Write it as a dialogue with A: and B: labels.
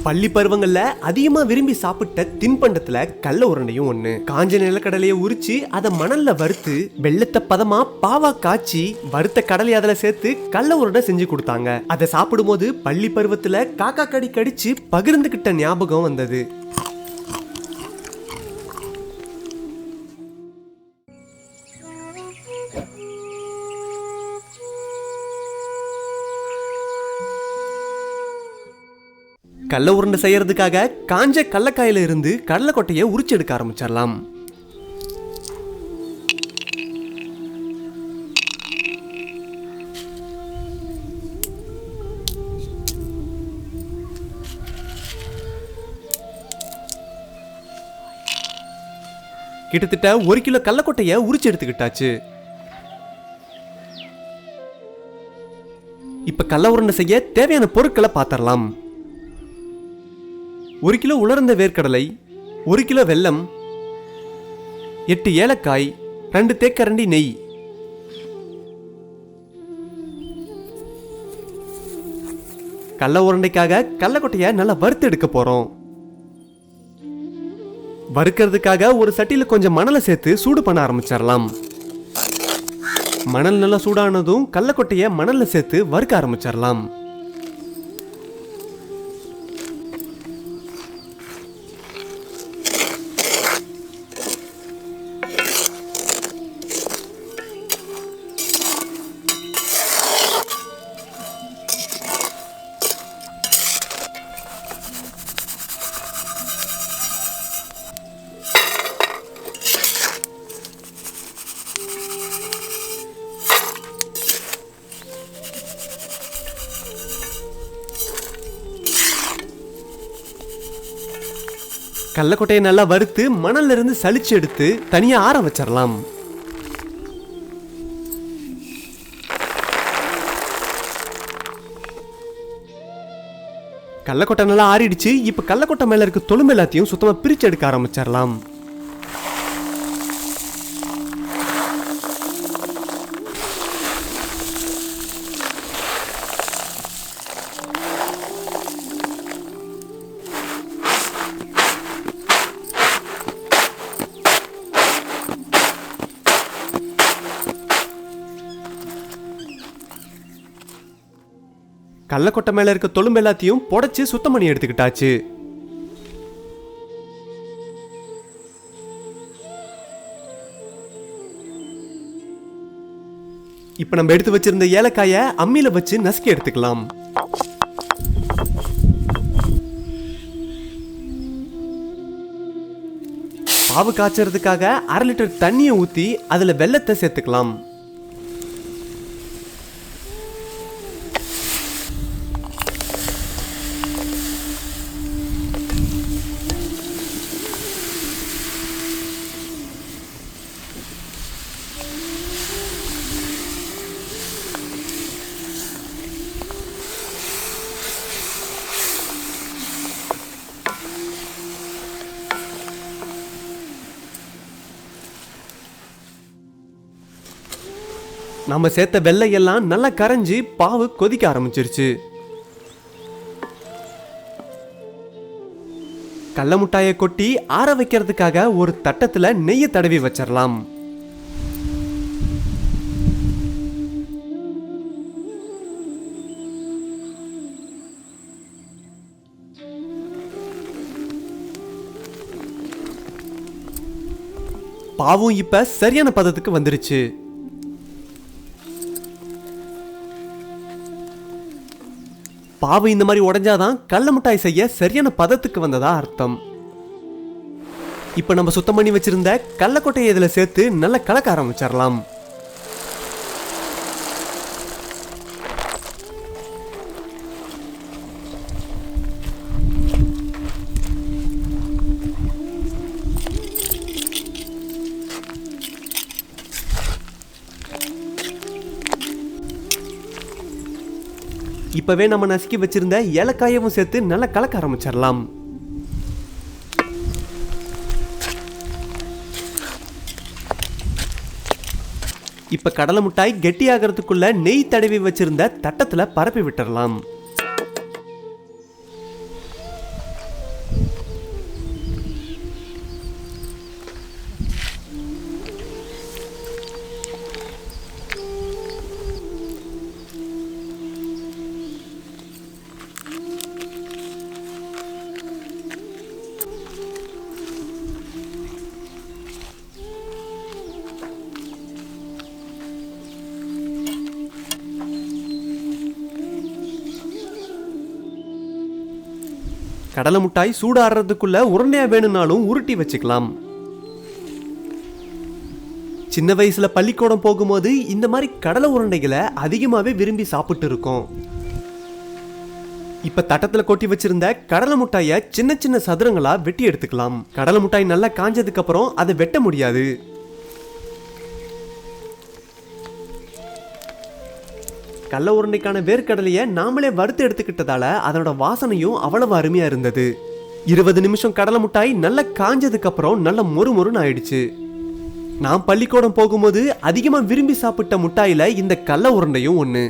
A: பள்ளி பருவங்கள்ல அதிகமா விரும்பி சாப்பிட்ட தின்பண்டத்துல கடல உருண்டையும் ஒண்ணு. காஞ்ச நிலக்கடலையை உரிச்சு அதை மணல்ல வறுத்து வெள்ளத்தை பதமா பாவா காய்ச்சி வறுத்த கடலை அதுல சேர்த்து கடல உருண்டை செஞ்சு கொடுத்தாங்க. அதை சாப்பிடும்போது பள்ளி பருவத்துல காக்கா கடி கடிச்சு பகிர்ந்துகிட்ட ஞாபகம் வந்தது. கடல உருண்டை செய்யறதுக்காக காஞ்ச கடலக்காயில இருந்து கடலை கொட்டையை உரிச்சு எடுக்க ஆரம்பிச்சிடலாம். கிட்டத்தட்ட 1 கிலோ கடலக்கொட்டையை உரிச்சு எடுத்துக்கிட்டாச்சு. இப்ப கடல உருண்டை செய்ய தேவையான பொருட்களை பார்த்தரலாம். 1 கிலோ உலர்ந்த வேர்க்கடலை, 1 கிலோ வெல்லம், 8 ஏலக்காய், 2 தேக்கரண்டி நெய். கடல உருண்டைக்காக கடலக்கொட்டையை நல்லா வறுத்து எடுக்க போறோம். வறுக்கிறதுக்காக ஒரு சட்டியில கொஞ்சம் மணலை சேர்த்து சூடு பண்ண ஆரம்பிச்சிடலாம். மணல் நல்லா சூடானதும் கடலக்கொட்டையை மணல்ல சேர்த்து வறுக்க ஆரம்பிச்சிடலாம். கடலக்கொட்டையை நல்லா வறுத்து மணல்ல இருந்து சலிச்சு எடுத்து தனியா ஆற வச்சிடலாம். கடலக்கொட்டை நல்லா ஆறிடுச்சு. இப்ப கடலக்கொட்டை மேல இருக்க தொழும்பு எல்லாத்தையும் சுத்தமா பிரிச்சு எடுக்க ஆரம்பிச்சிடலாம். கடலக்கொட்டை மேல இருக்க தொழும்பு எல்லாத்தையும் புடைச்சு சுத்தம் பண்ணி எடுத்துக்கிட்டாச்சு. இப்ப நம்ம எடுத்து வச்சிருந்த ஏலக்காயை அம்மியில வச்சு நசுக்கி எடுத்துக்கலாம். பாவு காய்ச்சறதுக்காக 1/2 லிட்டர் தண்ணியை ஊத்தி அதுல வெல்லத்தை சேர்த்துக்கலாம். நம்ம சேர்த்த வெள்ளை எல்லாம் நல்லா கரைஞ்சி பாவு கொதிக்க ஆரம்பிச்சிருச்சு. கடல முட்டாயை கொட்டி ஆற வைக்கிறதுக்காக ஒரு தட்டத்துல நெய்யை தடவி வச்சிடலாம். பாவும் இப்ப சரியான பதத்துக்கு வந்துருச்சு. பாவு இந்த மாதிரி உடைஞ்சாதான் கடல மிட்டாய் செய்ய சரியான பதத்துக்கு வந்ததா அர்த்தம். இப்ப நம்ம சுத்தம் பண்ணி வச்சிருந்த கடலக்கொட்டையை இதுல சேர்த்து நல்லா கலக்க ஆரம்பிச்சிடலாம். இப்பவே நம்ம நசுக்கி வச்சிருந்த ஏலக்காயவும் சேர்த்து நல்லா கலக்க ஆரம்பிச்சிடலாம். இப்ப கடலை மிட்டாய் கெட்டியாகிறதுக்குள்ள நெய் தடவி வச்சிருந்த தட்டத்துல பரப்பி விட்டுறலாம். கடலை மிட்டாய் சூடாடுறதுக்குள்ள உருண்டையா வேணும்னாலும் உருட்டி வச்சுக்கலாம். சின்ன வயசுல பள்ளிக்கூடம் போகும்போது இந்த மாதிரி கடலை உருண்டைகளை அதிகமாவே விரும்பி சாப்பிட்டு இருக்கோம். இப்ப தட்டத்துல கொட்டி வச்சிருந்த கடலை மிட்டாயை சின்ன சின்ன சதுரங்களா வெட்டி எடுத்துக்கலாம். கடலை மிட்டாய் நல்லா காஞ்சதுக்கு அப்புறம் அதை வெட்ட முடியாது. கடலை உருண்டைக்கான வேர்க்கடலையை நாமளே வறுத்து எடுத்துக்கிட்டதால அதனோட வாசனையும் அவ்வளவு அருமையா இருந்தது. 20 நிமிஷம் கடலை மிட்டாய் நல்லா காஞ்சதுக்கு அப்புறம் நல்ல மொறுமொறுன்னு ஆயிடுச்சு. நான் பள்ளிக்கூடம் போகும்போது அதிகமா விரும்பி சாப்பிட்ட மிட்டாயில இந்த கடலை உருண்டையும் ஒண்ணு.